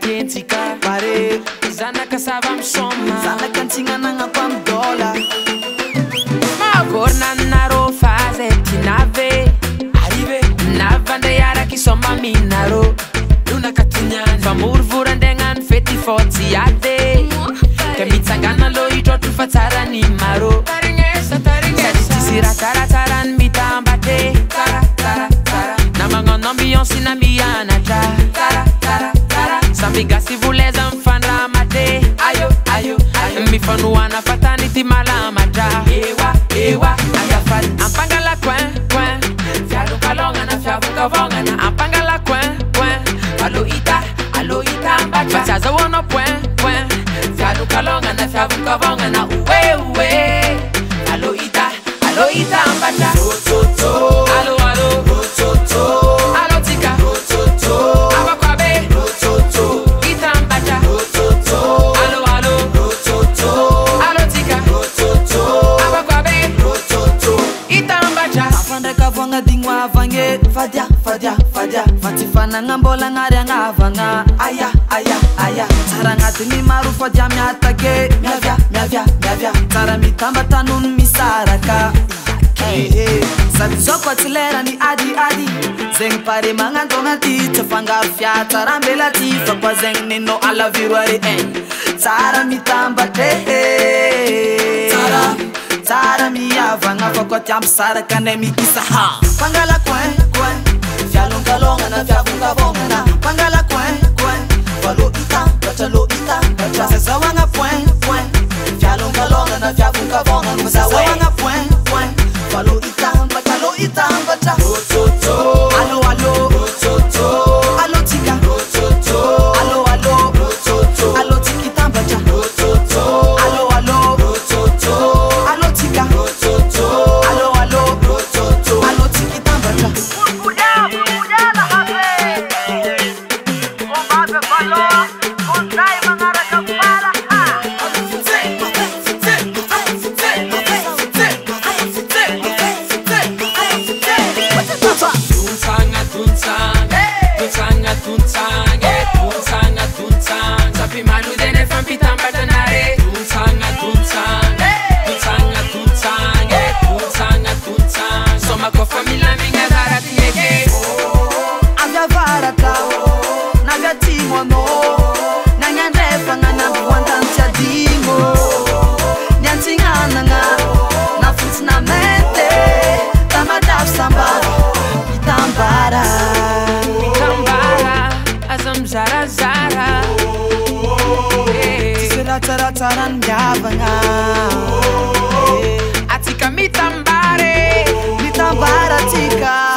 tientsika pare zanaka sava misoma zanaka antsinganagna ko amy dola mavornanarô faze tinave arive navandre araky soma minarô lunakatinyany famorovorandegnan fety fotsy ade ke mitsangana lo itrotro fa tsara ny marô sisira tsaratsarany mitambate namagnono ambiance na mianatra samby gasy voleza mifandramate ayo ayo mifanoana fatany ty malamatra ewa ayafady ampangala coin coin fialokalongana fiavokavongana ampangala coin coin alo ita ambatra fatsazahoano point point fialokalongana fiavokavongana uwe alo ita ambatra alo alo tika abakwabe ita ambatra alo tika abakwabe ita ambatra afandreka vonga digno avange fadia fatifanagna mbola gnariagna avagna aya tsara agnatiny maro fadia miatake miavia tsara mitambata nono misaraka sady zao koa tsy lerany adi zegny pare magnandona ty tsy fangaro fia tsara mbela ty fa koa zegny nino alaviro are tsara mitambatre tsara miavagna fa koa ty ambisaraka ndray mikisa ha pangala coin fialonkalongana fiavongavongana pangala coin valo ita batra zazahoagna point fialonkalongana fiavongavongana zazahoagna point valo ita batra alo tika alo tikita batra alo tika alo tikita batra tsara miavagna atika mitambara tika